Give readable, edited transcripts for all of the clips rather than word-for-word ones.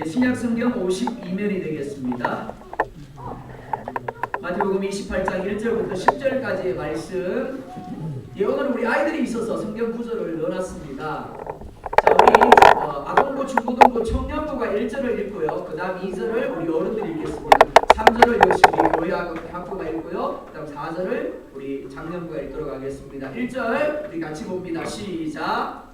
신약 성경 52면이 되겠습니다. 마태복음 28장 1절부터 10절까지의 말씀. 오늘 우리 아이들이 있어서 성경 구절을 넣어놨습니다. 자, 우리 아동부, 중고등부, 청년부가 1절을 읽고요. 그 다음 2절을 우리 어른들이 읽겠습니다. 3절을 역시 우리 교회 학부가 읽고요. 그 다음 4절을 우리 장년부가 읽도록 하겠습니다. 1절 우리 같이 봅니다. 시작.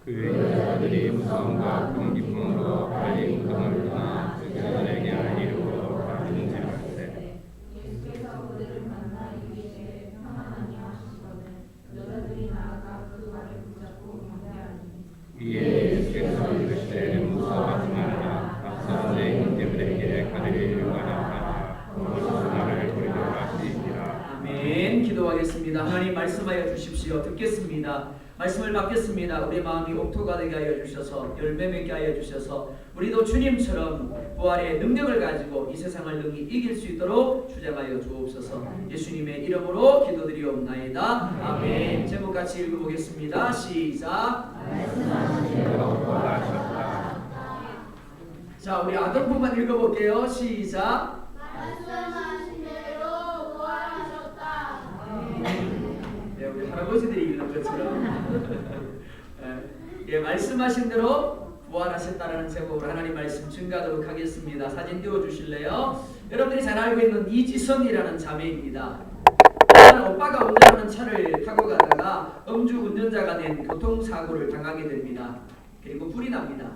그 여자들이 무서움과 큰 기쁨으로 빨리 무덤을 떠나 그들에게 이르러 가는지라세. 예수께서 그들을 만나 이르시되 평안하니 하시거든 여자들이 나아가 그 발을 붙잡고 경배하니 이에 예수께서 이르시되 무서워하지 말라. 앞서 내 형제들에게 가리려 가라. 거기서 나를 보이려 하시니라. 아멘. 기도하겠습니다. 하나님 말씀하여 주십시오. 듣겠습니다. 말씀을 받겠습니다. 우리 마음이 옥토가 되게 하여 주셔서 열매 맺게 하여 주셔서 우리도 주님처럼 부활의 능력을 가지고 이 세상을 능히 이길 수 있도록 주장하여 주옵소서. 예수님의 이름으로 기도드리옵나이다. 아멘. 제목 같이 읽어보겠습니다. 시작. 자, 우리 아동부만 읽어볼게요. 시작. 말씀하신 대로 부활하셨다. 네, 우리 할아버지들이 읽는 것처럼 예, 말씀하신 대로 부활하셨다라는 제목으로 하나님 말씀 증가하도록 하겠습니다. 사진 띄워주실래요? 여러분들이 잘 알고 있는 이지선이라는 자매입니다. 오빠가 운전하는 차를 타고 가다가 음주 운전자가 된 교통사고를 당하게 됩니다. 그리고 불이 납니다.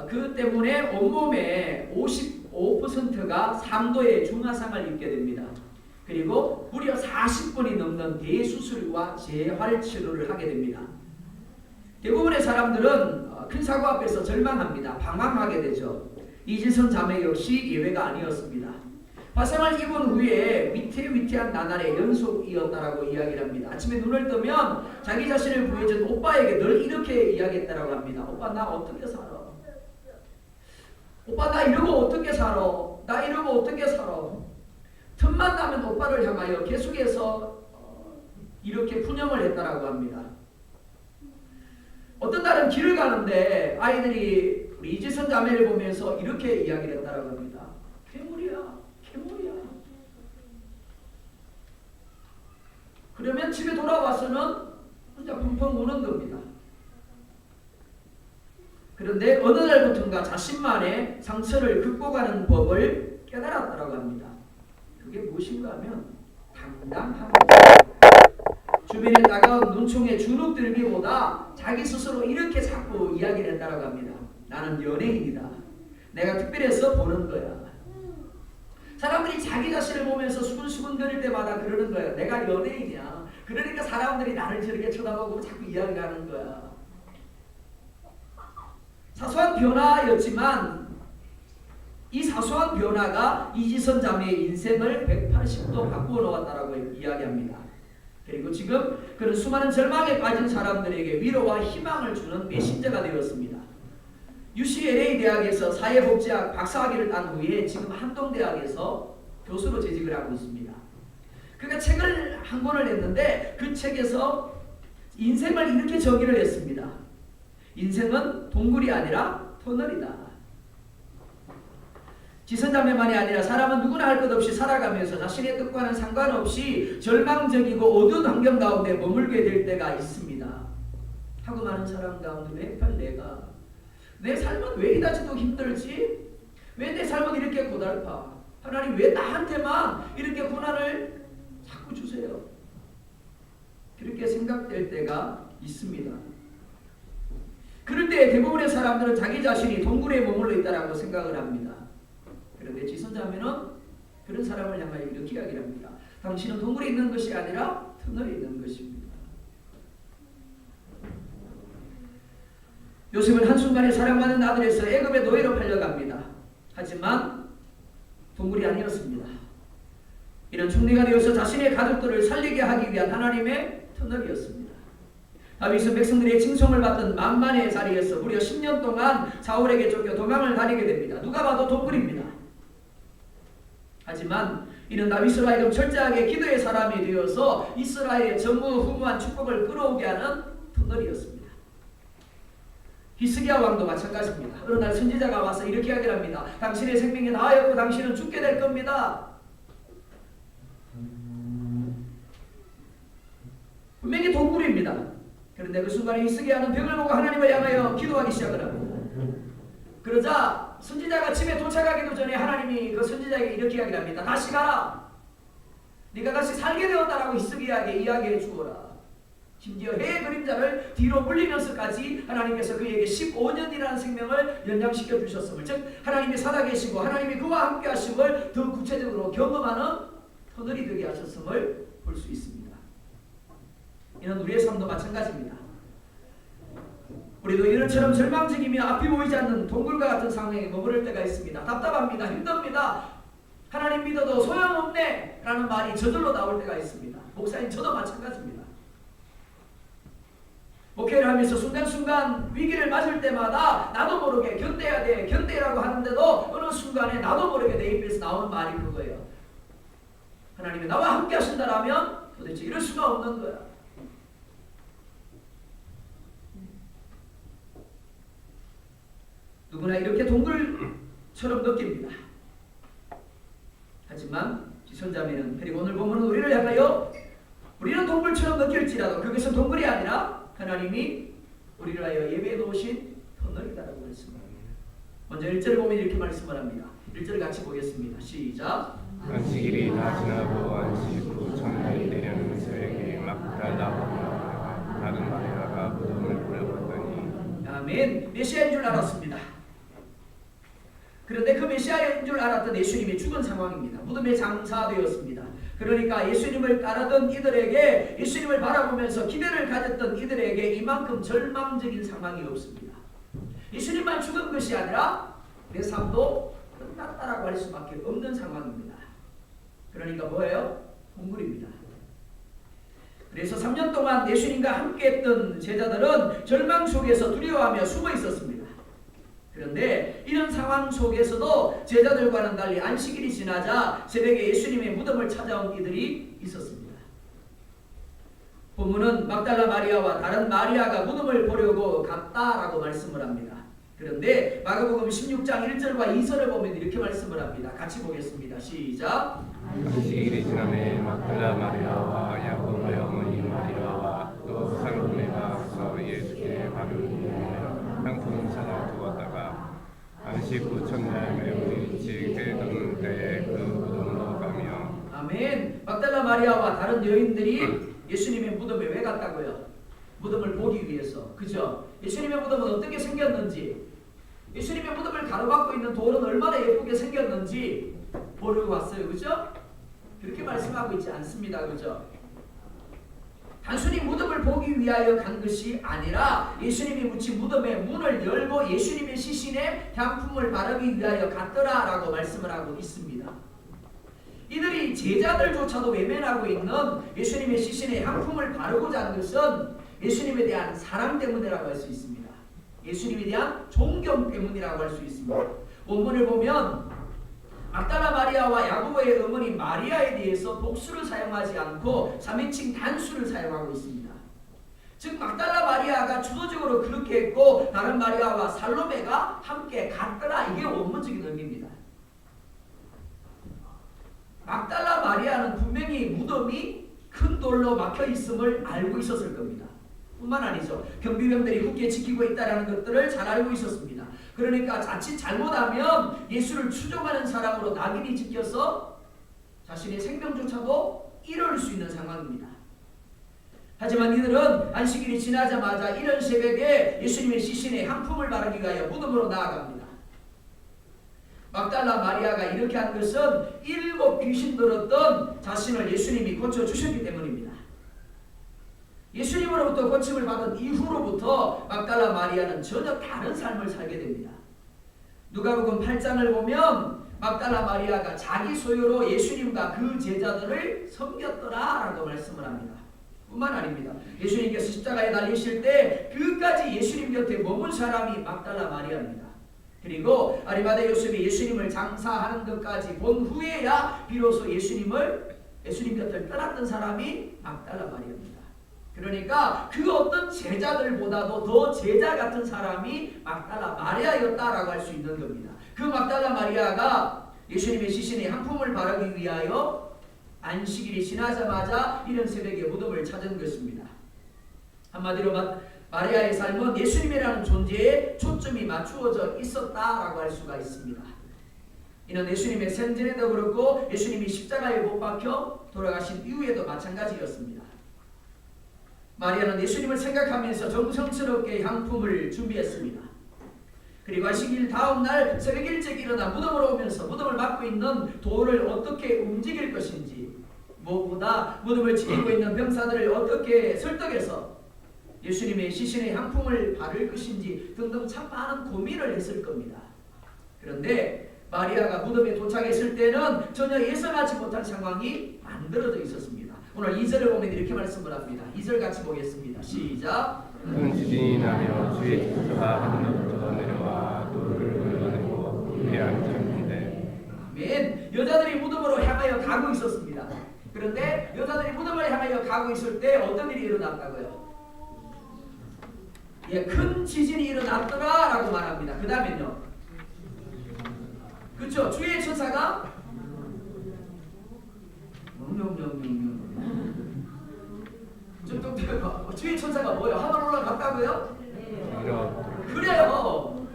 그 때문에 온몸의 55%가 3도의 중화상을 입게 됩니다. 그리고 무려 40번이 넘는 대수술과 재활 치료를 하게 됩니다. 대부분의 사람들은 큰 사고 앞에서 절망합니다. 방황하게 되죠. 이지선 자매 역시 예외가 아니었습니다. 화상을 입은 후에 위태위태한 나날의 연속이었다라고 이야기를 합니다. 아침에 눈을 뜨면 자기 자신을 보여준 오빠에게 늘 이렇게 이야기했다라고 합니다. 오빠 나 어떻게 살아? 오빠 나 이러고 어떻게 살아? 나 이러고 어떻게 살아? 틈만 나면 오빠를 향하여 계속해서 이렇게 푸념을 했다라고 합니다. 어떤 날은 길을 가는데 아이들이 우리 이지선 자매를 보면서 이렇게 이야기를 했다라고 합니다. 괴물이야. 괴물이야. 그러면 집에 돌아와서는 혼자 펑펑 우는 겁니다. 그런데 어느 날부터인가 자신만의 상처를 극복하는 법을 깨달았다라고 합니다. 그게 무엇인가 하면 당당함입니다. 주변에 다가온 눈총에 주눅 들기보다 자기 스스로 이렇게 자꾸 이야기를 했다라고 합니다. 나는 연예인이다. 내가 특별해서 보는 거야. 사람들이 자기 자신을 보면서 수근수근거릴 때마다 그러는 거야. 내가 연예인이야. 그러니까 사람들이 나를 저렇게 쳐다보고 자꾸 이야기를 하는 거야. 사소한 변화였지만 이 사소한 변화가 이지선 자매의 인생을 180도 바꾸어 놓았다라고 이야기합니다. 그리고 지금 그런 수많은 절망에 빠진 사람들에게 위로와 희망을 주는 메신저가 되었습니다. UCLA 대학에서 사회복지학 박사학위를 딴 후에 지금 한동대학에서 교수로 재직을 하고 있습니다. 그가 책을 한 권을 냈는데 그 책에서 인생을 이렇게 정의를 했습니다. 인생은 동굴이 아니라 터널이다. 지선자매만이 아니라 사람은 누구나 할 것 없이 살아가면서 자신의 뜻과는 상관없이 절망적이고 어두운 환경 가운데 머물게 될 때가 있습니다. 하고 많은 사람 가운데 왜 내가 내 삶은 왜 이다지도 힘들지? 왜 내 삶은 이렇게 고달파? 하나님 왜 나한테만 이렇게 고난을 자꾸 주세요? 그렇게 생각될 때가 있습니다. 그럴 때 대부분의 사람들은 자기 자신이 동굴에 머물러 있다라고 생각을 합니다. 그런데 지선자매는 그런 사람을 향하여 이렇게 이야기를 합니다. 당신은 동굴에 있는 것이 아니라 터널에 있는 것입니다. 요셉은 한순간에 사랑받는 아들에서 애굽의 노예로 팔려갑니다. 하지만 동굴이 아니었습니다. 이는 총리가 되어서 자신의 가족들을 살리게 하기 위한 하나님의 터널이었습니다. 다윗은 백성들의 칭송을 받던 만만의 자리에서 무려 10년 동안 사울에게 쫓겨 도망을 다니게 됩니다. 누가 봐도 동굴입니다. 하지만 이는 다윗으로 하여금 철저하게 기도의 사람이 되어서 이스라엘의 전무후무한 축복을 끌어오게 하는 터널이었습니다. 히스기야 왕도 마찬가지입니다. 어느 날 선지자가 와서 이렇게 이야기를 합니다. 당신의 생명이 다하였고 당신은 죽게 될 겁니다. 분명히 동굴입니다. 그런데 그 순간에 히스기야는 벽을 보고 하나님을 향하여 기도하기 시작을 합니다. 그러자 선지자가 집에 도착하기도 전에 하나님이 그 선지자에게 이렇게 이야기를 합니다. 다시 가라. 네가 다시 살게 되었다라고 히스기야에게 이야기해 주어라. 심지어 해의 그림자를 뒤로 물리면서까지 하나님께서 그에게 15년이라는 생명을 연장시켜 주셨음을, 즉 하나님이 살아계시고 하나님이 그와 함께 하심을 더 구체적으로 경험하는 터널이 되게 하셨음을 볼 수 있습니다. 이는 우리의 삶도 마찬가지입니다. 우리도 이들처럼 절망적이며 앞이 보이지 않는 동굴과 같은 상황에 머무를 때가 있습니다. 답답합니다. 힘듭니다. 하나님 믿어도 소용없네 라는 말이 저절로 나올 때가 있습니다. 목사님 저도 마찬가지입니다. 목회를 하면서 순간순간 위기를 맞을 때마다 나도 모르게 견뎌야 돼 견뎌라고 하는데도 어느 순간에 나도 모르게 내 입에서 나오는 말이 그거예요. 하나님이 나와 함께 하신다라면 도대체 이럴 수가 없는 거야. 누구나 이렇게 동굴처럼 느낍니다. 하지만 지선자매는 그리고 오늘 보면 우리를 향하여 우리는 동굴처럼 느낄지라도 그것은 동굴이 아니라 하나님이 우리를 하여 예배해 놓으신 터널이다라고 말씀합니다. 먼저 1절을 보면 이렇게 말씀을 합니다. 1절 같이 보겠습니다. 시작. 안식일이 다 지나고 안식 후 첫날이 되려는 새벽에 막달라 마리아가 다른 마리아가 무덤을 보려봤더니 아멘. 메시아인 줄 알았습니다. 그런데 그 메시아인 줄 알았던 예수님이 죽은 상황입니다. 무덤에 장사되었습니다. 그러니까 예수님을 따르던 이들에게, 예수님을 바라보면서 기대를 가졌던 이들에게 이만큼 절망적인 상황이 없습니다. 예수님만 죽은 것이 아니라 내 삶도 끝났다라고 할 수밖에 없는 상황입니다. 그러니까 뭐예요? 동굴입니다. 그래서 3년 동안 예수님과 함께했던 제자들은 절망 속에서 두려워하며 숨어 있었습니다. 그런데 이런 상황 속에서도 제자들과는 달리 안식일이 지나자 새벽에 예수님의 무덤을 찾아온 이들이 있었습니다. 본문은 막달라 마리아와 다른 마리아가 무덤을 보려고 갔다라고 말씀을 합니다. 그런데 마가복음 16장 1절과 2절을 보면 이렇게 말씀을 합니다. 같이 보겠습니다. 시작. 안식일이 지남에 막달라 마리아와 야고보의 어머니 마리아와 또 살로메가 와서 예수께 발을 향품 사다 두었다가 안식 후 첫날 매우 일찍 되던 때에 그 무덤으로 가며 아멘. 막달라 마리아와 다른 여인들이 예수님의 무덤에 왜 갔다고요? 무덤을 보기 위해서. 그죠? 예수님의 무덤은 어떻게 생겼는지, 예수님의 무덤을 가로막고 있는 돌은 얼마나 예쁘게 생겼는지 보려고 왔어요. 그죠? 그렇게 말씀하고 있지 않습니다. 그죠? 단순히 무덤을 보기 위하여 간 것이 아니라 예수님이 묻힌 무덤의 문을 열고 예수님의 시신에 향품을 바르기 위하여 갔더라라고 말씀을 하고 있습니다. 이들이 제자들조차도 외면하고 있는 예수님의 시신에 향품을 바르고자 한 것은 예수님에 대한 사랑 때문이라고 할 수 있습니다. 예수님에 대한 존경 때문이라고 할 수 있습니다. 원문을 보면 막달라 마리아와 야고보의 어머니 마리아에 대해서 복수를 사용하지 않고 3인칭 단수를 사용하고 있습니다. 즉 막달라 마리아가 주도적으로 그렇게 했고 다른 마리아와 살로메가 함께 갔더라. 이게 원문적인 의미입니다. 막달라 마리아는 분명히 무덤이 큰 돌로 막혀 있음을 알고 있었을 겁니다. 뿐만 아니죠. 경비병들이 굳게 지키고 있다는 것들을 잘 알고 있었습니다. 그러니까 자칫 잘못하면 예수를 추종하는 사람으로 낙인이 찍혀서 자신의 생명조차도 잃을 수 있는 상황입니다. 하지만 이들은 안식일이 지나자마자 이른 새벽에 예수님의 시신에 향품을 바르기 위하여 무덤으로 나아갑니다. 막달라 마리아가 이렇게 한 것은 7 귀신 들었던 자신을 예수님이 고쳐주셨기 때문입니다. 예수님으로부터 고침을 받은 이후로부터 막달라 마리아는 전혀 다른 삶을 살게 됩니다. 누가복음 8장을 보면 막달라 마리아가 자기 소유로 예수님과 그 제자들을 섬겼더라라고 말씀을 합니다. 뿐만 아닙니다. 예수님께서 십자가에 달리실 때 끝까지 예수님 곁에 머문 사람이 막달라 마리아입니다. 그리고 아리마대 요셉이 예수님을 장사하는 것까지 본 후에야 비로소 예수님 곁을 떠났던 사람이 막달라 마리아입니다. 그러니까 그 어떤 제자들보다도 더 제자 같은 사람이 막달라 마리아였다라고 할 수 있는 겁니다. 그 막달라 마리아가 예수님의 시신에 향품을 바르기 위하여 안식일이 지나자마자 이른 새벽에 무덤을 찾은 것입니다. 한마디로 마리아의 삶은 예수님이라는 존재에 초점이 맞추어져 있었다라고 할 수가 있습니다. 이는 예수님의 생전에도 그렇고 예수님이 십자가에 못 박혀 돌아가신 이후에도 마찬가지였습니다. 마리아는 예수님을 생각하면서 정성스럽게 향품을 준비했습니다. 그리고 안식일 다음 날 새벽 일찍 일어나 무덤으로 오면서 무덤을 막고 있는 돌을 어떻게 움직일 것인지, 무엇보다 무덤을 지키고 있는 병사들을 어떻게 설득해서 예수님의 시신에 향품을 바를 것인지 등등 참 많은 고민을 했을 겁니다. 그런데 마리아가 무덤에 도착했을 때는 전혀 예상하지 못한 상황이 만들어져 있었습니다. 오늘 2절을 보면 이렇게 말씀을 합니다. 2절 같이 보겠습니다. 시작. 큰 지진이 나며 주의 천사가 하늘로부터 내려와 돌을 흘러내고 위에 앉았는데. 아멘. 여자들이 무덤으로 향하여 가고 있었습니다. 그런데 여자들이 무덤을 향하여 가고 있을 때 어떤 일이 일어났다고요? 큰 지진이 일어났더라라고 말합니다. 그 다음에는요. 그렇죠. 주의 천사가 주의 천사가 뭐예요? 하늘 올라갔다고요? 그래요.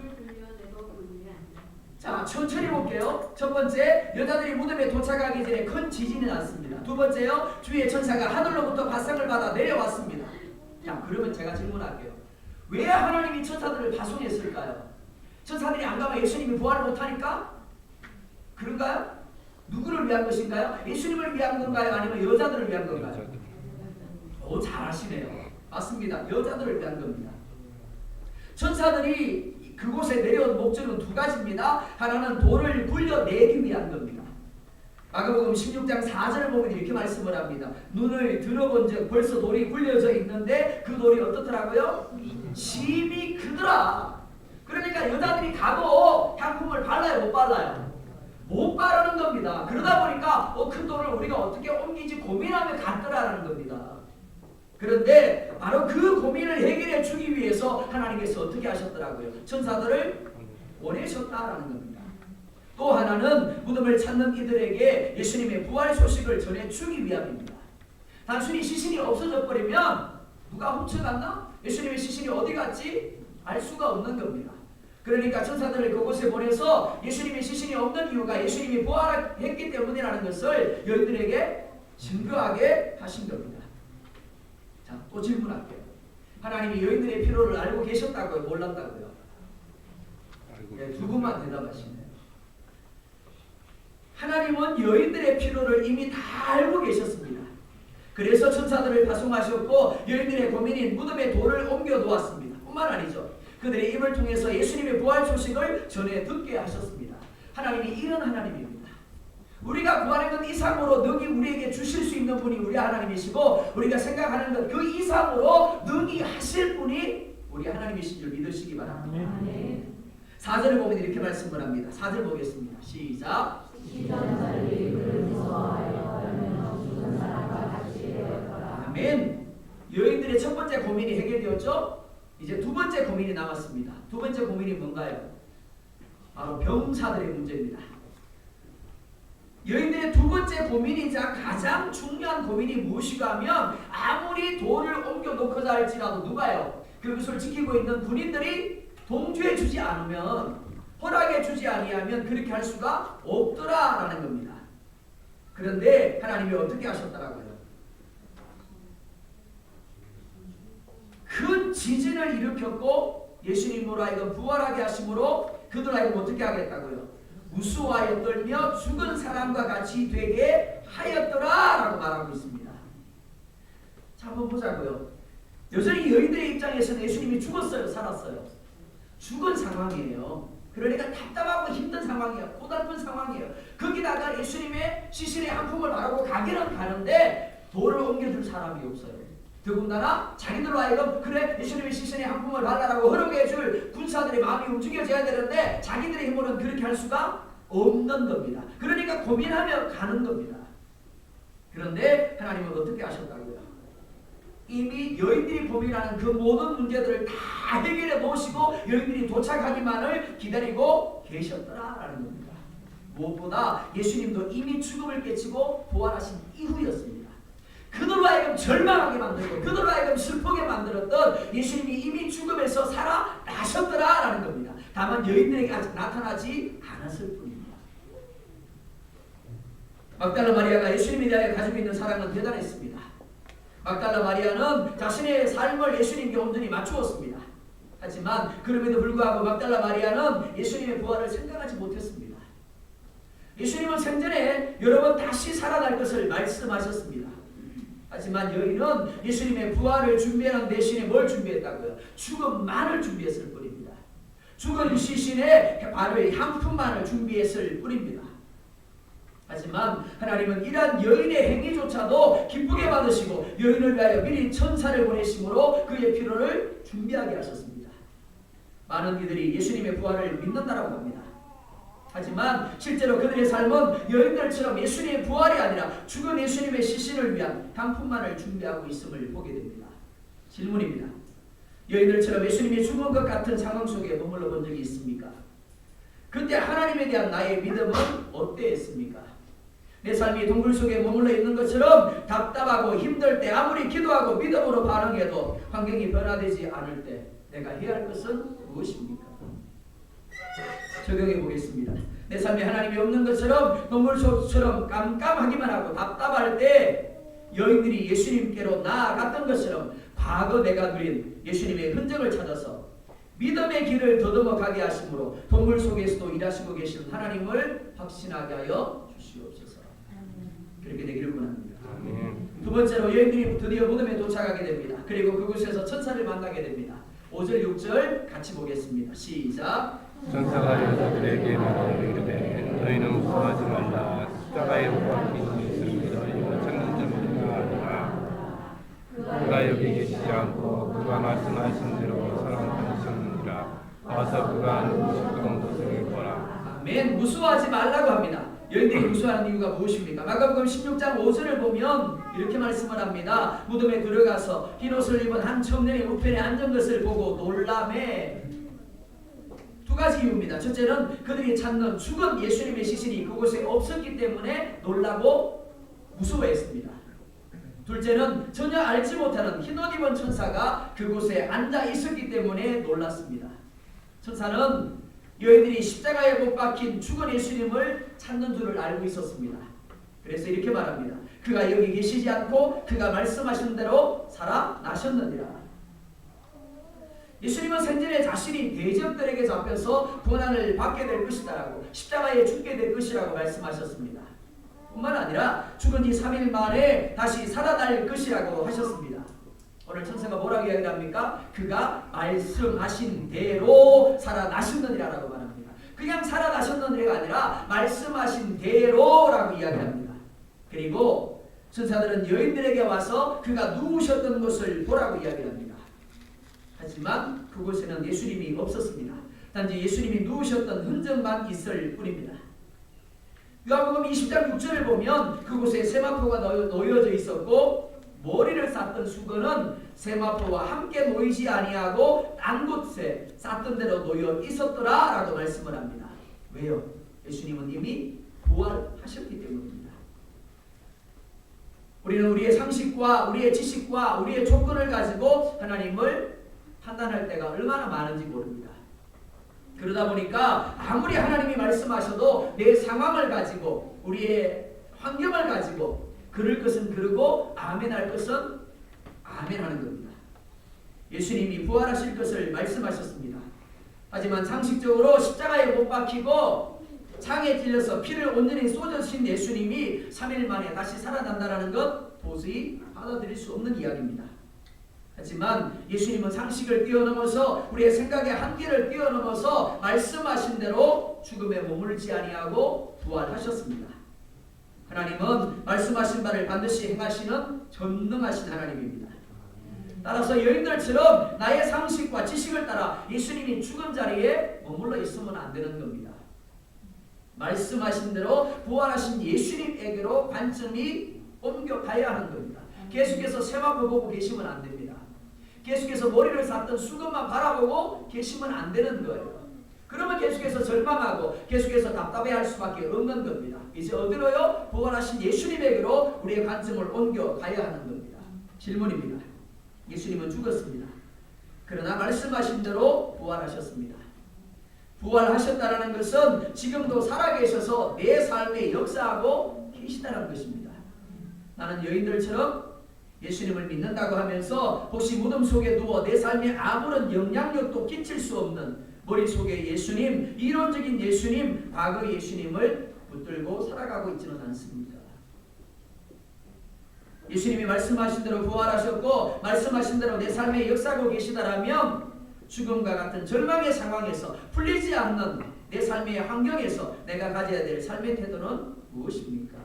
자, 천천히 볼게요. 첫 번째, 여자들이 무덤에 도착하기 전에 큰 지진이 났습니다. 두 번째요, 주의 천사가 하늘로부터 발상을 받아 내려왔습니다. 자, 그러면 제가 질문할게요. 왜 하나님이 천사들을 파송했을까요? 천사들이 안 가면 예수님이 부활을 못하니까? 그런가요? 누구를 위한 것인가요? 예수님을 위한 건가요? 아니면 여자들을 위한 건가요? 잘 아시네요. 맞습니다. 여자들을 위한 겁니다. 천사들이 그곳에 내려온 목적은 두 가지입니다. 하나는 돌을 굴려내기 위한 겁니다. 마가복음 16장 4절을 보면 이렇게 말씀을 합니다. 눈을 들어본 적 벌써 돌이 굴려져 있는데 그 돌이 어떻더라고요? 심히 크더라. 그러니까 여자들이 가도 향품을 발라요? 못 발라요? 못 바르는 겁니다. 그러다 보니까 큰 돌을 우리가 어떻게 옮기지 고민하며 갔더라라는 겁니다. 그런데 바로 그 고민을 해결해 주기 위해서 하나님께서 어떻게 하셨더라고요? 천사들을 보내셨다라는 겁니다. 또 하나는 무덤을 찾는 이들에게 예수님의 부활 소식을 전해주기 위함입니다. 단순히 시신이 없어져 버리면 누가 훔쳐갔나? 예수님의 시신이 어디 갔지? 알 수가 없는 겁니다. 그러니까 천사들을 그곳에 보내서 예수님의 시신이 없는 이유가 예수님이 부활했기 때문이라는 것을 여인들에게 증거하게 하신 겁니다. 자, 또 질문할게요. 하나님이 여인들의 필요를 알고 계셨다고요? 몰랐다고요? 네, 두 분만 대답하시네요. 하나님은 여인들의 필요를 이미 다 알고 계셨습니다. 그래서 천사들을 파송하셨고 여인들의 고민인 무덤에 돌을 옮겨 놓았습니다. 뿐만 아니죠. 그들의 입을 통해서 예수님의 부활 소식을 전해 듣게 하셨습니다. 하나님이 이런 하나님입니다. 우리가 구하는 것 이상으로 능히 우리에게 주실 수 있는 분이 우리 하나님이시고 우리가 생각하는 것 그 이상으로 능히 하실 분이 우리 하나님이신 줄 믿으시기 바랍니다. 4절을 보면 이렇게 말씀을 합니다. 4절 보겠습니다. 시작. 아멘. 여인들의 첫 번째 고민이 해결되었죠? 이제 두 번째 고민이 남았습니다. 두 번째 고민이 뭔가요? 바로 병사들의 문제입니다. 여인들의 두 번째 고민이자 가장 중요한 고민이 무엇이가 하면 아무리 돌을 옮겨 놓고자 할지라도 누가요? 그것을 지키고 있는 군인들이 동조해 주지 않으면, 허락해 주지 아니하면 그렇게 할 수가 없더라라는 겁니다. 그런데 하나님이 어떻게 하셨더라고요? 큰 지진을 일으켰고 예수님으로 하여금 부활하게 하심으로 그들 하여금 어떻게 하겠다고요? 무수하여 떨며 죽은 사람과 같이 되게 하였더라라고 말하고 있습니다. 자, 한번 보자고요. 여전히 여인들의 입장에서는 예수님이 죽었어요, 살았어요? 죽은 상황이에요. 그러니까 답답하고 힘든 상황이에요. 고달픈 상황이에요. 거기다가 예수님의 시신의 한 품을 바라고 가기는 가는데 돌을 옮겨줄 사람이 없어요. 더군다나 자기들로 하여금 그래 예수님의 시신의 한 품을 발라라고 허락해줄 군사들의 마음이 움직여져야 되는데 자기들의 힘으로는 그렇게 할 수가 없는 겁니다. 그러니까 고민하며 가는 겁니다. 그런데 하나님은 어떻게 하셨다고요? 이미 여인들이 고민하는 그 모든 문제들을 다 해결해 놓으시고 여인들이 도착하기만을 기다리고 계셨더라라는 겁니다. 무엇보다 예수님도 이미 죽음을 깨치고 부활하신 이후였습니다. 그들로 하여금 절망하게 만들고 그들로 하여금 슬프게 만들었던 예수님이 이미 죽음에서 살아나셨더라라는 겁니다. 다만 여인들에게 아직 나타나지 않았을 뿐입니다. 막달라 마리아가 예수님에 대하여 가지고 있는 사랑은 대단했습니다. 막달라 마리아는 자신의 삶을 예수님께 온전히 맞추었습니다. 하지만 그럼에도 불구하고 막달라 마리아는 예수님의 부활을 생각하지 못했습니다. 예수님은 생전에 여러 번 다시 살아날 것을 말씀하셨습니다. 하지만 여인은 예수님의 부활을 준비하는 대신에 뭘 준비했다고요? 죽음만을 준비했을 뿐입니다. 죽은 시신의 발을 향품만을 준비했을 뿐입니다. 하지만 하나님은 이러한 여인의 행위조차도 기쁘게 받으시고 여인을 위하여 미리 천사를 보내심으로 그의 필요를 준비하게 하셨습니다. 많은 이들이 예수님의 부활을 믿는다라고 합니다. 하지만 실제로 그들의 삶은 여인들처럼 예수님의 부활이 아니라 죽은 예수님의 시신을 위한 향품만을 준비하고 있음을 보게 됩니다. 질문입니다. 여인들처럼 예수님이 죽은 것 같은 상황 속에 머물러 본 적이 있습니까? 그때 하나님에 대한 나의 믿음은 어땠습니까? 내 삶이 동굴 속에 머물러 있는 것처럼 답답하고 힘들 때 아무리 기도하고 믿음으로 반응해도 환경이 변화되지 않을 때 내가 해야 할 것은 무엇입니까? 적용해 보겠습니다. 내 삶에 하나님이 없는 것처럼 동굴 속처럼 깜깜하기만 하고 답답할 때 여인들이 예수님께로 나아갔던 것처럼 과거 내가 누린 예수님의 흔적을 찾아서 믿음의 길을 더듬어 가게 하심으로 동굴 속에서도 일하시고 계신 하나님을 확신하게 하여 주시옵소서. 그렇게 되기를 원합니다. 두 번째로 여인들이 드디어 무덤에 도착하게 됩니다. 그리고 그곳에서 천사를 만나게 됩니다. 5절 6절 같이 보겠습니다. 시작. 천사가 여자들에게 말하여 이르되 너희는 무서워하지 말라. 십자가에 못 박힌 예수를 너희가 찾는 자가 아니라 그가 여기 계시지 않고 그가 말씀하신 대로 살아나셨느니라. 와서 그가 누우셨던 곳을 보라. 아멘. 무서워하지 말라고 합니다. 여인들이 무서워하는 이유가 무엇입니까? 마가복음 16장 5절을 보면 이렇게 말씀을 합니다. 무덤에 들어가서 흰옷을 입은 한 청년이 우편에 앉은 것을 보고 놀라매. 두 가지 이유입니다. 첫째는 그들이 찾는 죽은 예수님의 시신이 그곳에 없었기 때문에 놀라고 무서워했습니다. 둘째는 전혀 알지 못하는 흰옷 입은 천사가 그곳에 앉아 있었기 때문에 놀랐습니다. 천사는 여인들이 십자가에 못 박힌 죽은 예수님을 찾는 줄을 알고 있었습니다. 그래서 이렇게 말합니다. 그가 여기 계시지 않고 그가 말씀하신 대로 살아나셨느니라. 예수님은 생전에 자신이 대적들에게 잡혀서 고난을 받게 될 것이다라고, 십자가에 죽게 될 것이라고 말씀하셨습니다. 뿐만 아니라 죽은 지 3일 만에 다시 살아날 것이라고 하셨습니다. 오늘 천사가 뭐라고 이야기합니까? 그가 말씀하신 대로 살아나셨느니라라고 말합니다. 그냥 살아나셨느니가 아니라 말씀하신 대로라고 이야기합니다. 그리고 천사들은 여인들에게 와서 그가 누우셨던 것을 보라고 이야기합니다. 하지만 그곳에는 예수님이 없었습니다. 단지 예수님이 누우셨던 흔적만 있을 뿐입니다. 요한복음 20장 6절을 보면 그곳에 세마포가 놓여져 있었고 머리를 쌌던 수건은 세마포와 함께 놓이지 아니하고 딴 곳에 쌌던 대로 놓여 있었더라 라고 말씀을 합니다. 왜요? 예수님은 이미 부활하셨기 때문입니다. 우리는 우리의 상식과 우리의 지식과 우리의 조건을 가지고 하나님을 판단할 때가 얼마나 많은지 모릅니다. 그러다 보니까 아무리 하나님이 말씀하셔도 내 상황을 가지고 우리의 환경을 가지고 그럴 것은 그러고 아멘할 것은 아멘하는 겁니다. 예수님이 부활하실 것을 말씀하셨습니다. 하지만 상식적으로 십자가에 못 박히고 창에 찔려서 피를 온전히 쏟으신 예수님이 3일 만에 다시 살아난다는 것 도저히 받아들일 수 없는 이야기입니다. 하지만 예수님은 상식을 뛰어넘어서 우리의 생각의 한계를 뛰어넘어서 말씀하신 대로 죽음에 머물지 아니하고 부활하셨습니다. 하나님은 말씀하신 바를 반드시 행하시는 전능하신 하나님입니다. 따라서 여인들처럼 나의 상식과 지식을 따라 예수님이 죽은 자리에 머물러 있으면 안 되는 겁니다. 말씀하신 대로 부활하신 예수님에게로 관점이 옮겨가야 하는 겁니다. 계속해서 세마포 보고 계시면 안 됩니다. 계속해서 머리를 쌌던 수건만 바라보고 계시면 안 되는 거예요. 그러면 계속해서 절망하고 계속해서 답답해할 수밖에 없는 겁니다. 이제 어디로요? 부활하신 예수님에게로 우리의 관점을 옮겨가야 하는 겁니다. 질문입니다. 예수님은 죽었습니다. 그러나 말씀하신 대로 부활하셨습니다. 부활하셨다는 것은 지금도 살아계셔서 내 삶에 역사하고 계시다는 것입니다. 나는 여인들처럼 예수님을 믿는다고 하면서 혹시 무덤 속에 누워 내 삶에 아무런 영향력도 끼칠 수 없는 머릿속에 예수님, 이론적인 예수님, 과거 예수님을 붙들고 살아가고 있지는 않습니다. 예수님이 말씀하신 대로 부활하셨고 말씀하신 대로 내 삶에 역사하고 계시다라면 죽음과 같은 절망의 상황에서 풀리지 않는 내 삶의 환경에서 내가 가져야 될 삶의 태도는 무엇입니까?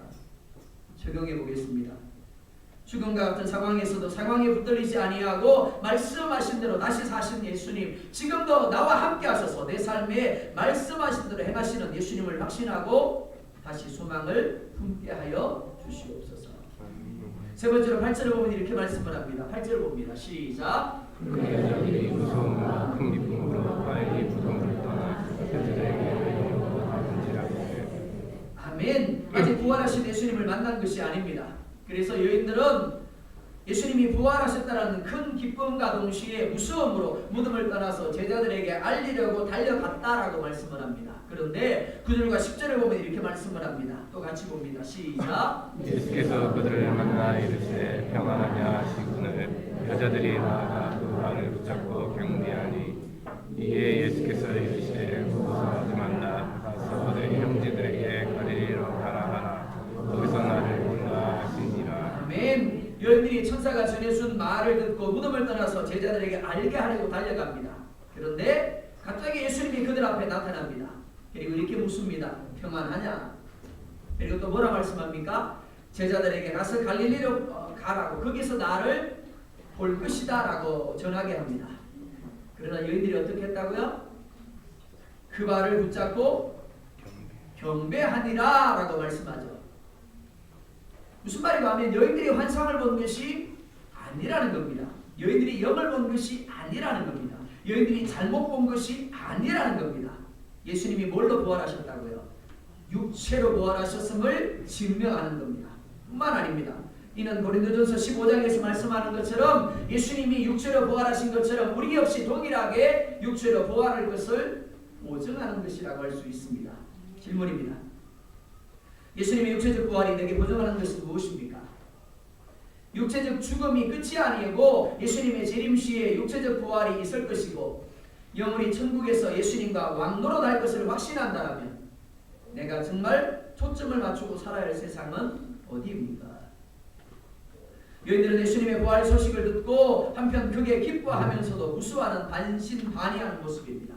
적용해 보겠습니다. 죽음과 같은 상황에서도 상황에 붙들리지 아니하고 말씀하신 대로 다시 사신 예수님, 지금도 나와 함께 하셔서 내 삶에 말씀하신 대로 행하시는 예수님을 확신하고 다시 소망을 품게 하여 주시옵소서. 세 번째로 8절을 보면 이렇게 말씀을 합니다. 8절 봅니다. 시작. 그 여자들이 무서움과 큰 기쁨으로 빨리 무덤을 떠나 그들에게 이르고 가는지라. 아멘. 아직 부활하신 예수님을 만난 것이 아닙니다. 그래서 여인들은 예수님이 부활하셨다는 큰 기쁨과 동시에 무서움으로 무덤을 떠나서 제자들에게 알리려고 달려갔다라고 말씀을 합니다. 그런데 9절과 10절을 보면 이렇게 말씀을 합니다. 또 같이 봅니다. 시작. 예수께서 그들을 만나 이르시되 평안하냐 하시거늘 여자들이 나아가 그 발을 붙잡고 경배하니 이에 예수께서 이르시되 걱정하지 말라 가서 내 형제들에게 갈릴리로 가라 하라 거기서 나를 본다 하시니라. 아멘. 여인들이 천사가 전해준 말을 듣고 무덤을 떠나서 제자들에게 알게 하려고 달려갑니다. 그런데 갑자기 예수님이 그들 앞에 나타납니다. 그리고 이렇게 묻습니다. 평안하냐? 그리고 또 뭐라 말씀합니까? 제자들에게 가서 갈릴리로 가라고, 거기서 나를 볼 것이다 라고 전하게 합니다. 그러나 여인들이 어떻게 했다고요? 그 발을 붙잡고 경배하니라 라고 말씀하죠. 무슨 말이고 하면 여인들이 환상을 본 것이 아니라는 겁니다. 여인들이 영을 본 것이 아니라는 겁니다. 여인들이 잘못 본 것이 아니라는 겁니다. 예수님이 뭘로 부활하셨다고요? 육체로 부활하셨음을 증명하는 겁니다. 뿐만 아닙니다. 이는 고린도전서 15장에서 말씀하는 것처럼 예수님이 육체로 부활하신 것처럼 우리 역시 동일하게 육체로 부활할 것을 보증하는 것이라고 할 수 있습니다. 질문입니다. 예수님의 육체적 부활이 내게 보증하는 것은 무엇입니까? 육체적 죽음이 끝이 아니고 예수님의 재림 시에 육체적 부활이 있을 것이고 영원히 천국에서 예수님과 왕노릇할 것을 확신한다면 내가 정말 초점을 맞추고 살아야 할 세상은 어디입니까? 여인들은 예수님의 부활 소식을 듣고 한편 크게 기뻐하면서도 무수하는 반신반의하는 모습입니다.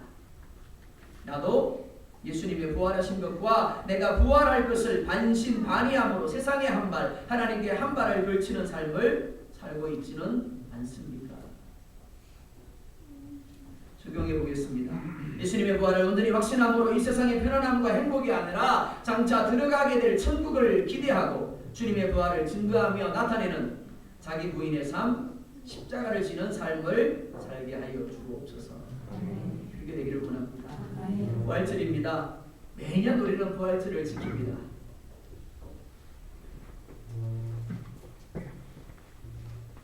나도 예수님의 부활하신 것과 내가 부활할 것을 반신반의함으로 세상에 한 발, 하나님께 한 발을 걸치는 삶을 살고 있지는 않습니까? 적용해 보겠습니다. 예수님의 부활을 온전히 확신함으로 이 세상의 편안함과 행복이 아니라 장차 들어가게 될 천국을 기대하고 주님의 부활을 증거하며 나타내는 자기 부인의 삶, 십자가를 지는 삶을 살게 하여 주옵소서. 그렇게 되기를 원합니다. 부활절입니다. 매년 우리는 부활절을 지킵니다.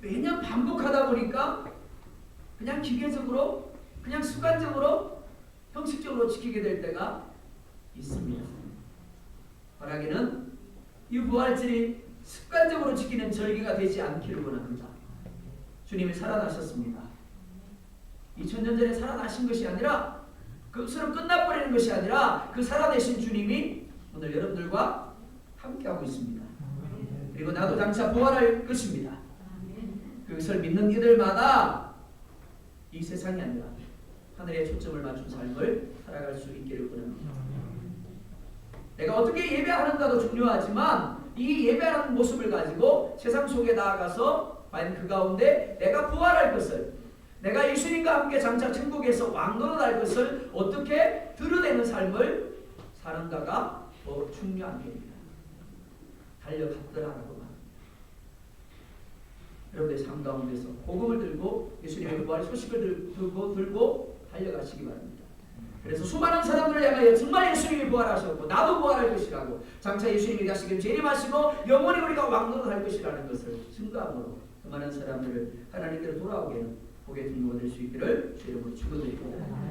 매년 반복하다 보니까 그냥 기계적으로, 그냥 습관적으로 형식적으로 지키게 될 때가 있습니다. 바라기는 이 부활절이 습관적으로 지키는 절기가 되지 않기를 원합니다. 주님이 살아나셨습니다. 2000년 전에 살아나신 것이 아니라 그것으로 끝나버리는 것이 아니라 그 살아내신 주님이 오늘 여러분들과 함께하고 있습니다. 그리고 나도 장차 부활할 것입니다. 그것을 믿는 이들마다 이 세상이 아니라 하늘에 초점을 맞춘 삶을 살아갈 수 있기를 원합니다. 내가 어떻게 예배하는가도 중요하지만 이 예배하는 모습을 가지고 세상 속에 나아가서 과연 그 가운데 내가 부활할 것을, 내가 예수님과 함께 장차 천국에서 왕노릇할 것을 어떻게 드러내는 삶을 사는가가 더 중요한 겁니다. 달려갔더라라고 합니다. 여러분의 삶 가운데서 복음을 들고 예수님의 부활의 소식을 들고 달려가시기 바랍니다. 그래서 수많은 사람들을 향하여 정말 예수님이 부활하셨고 나도 부활할 것이라고 장차 예수님이 다시 재림하시고 영원히 우리가 왕노릇할 것이라는 것을 증거함으로 그 많은 사람들을 하나님께로 돌아오게 복의 통로가 될 수 있기를 주의 이름으로 축원드리고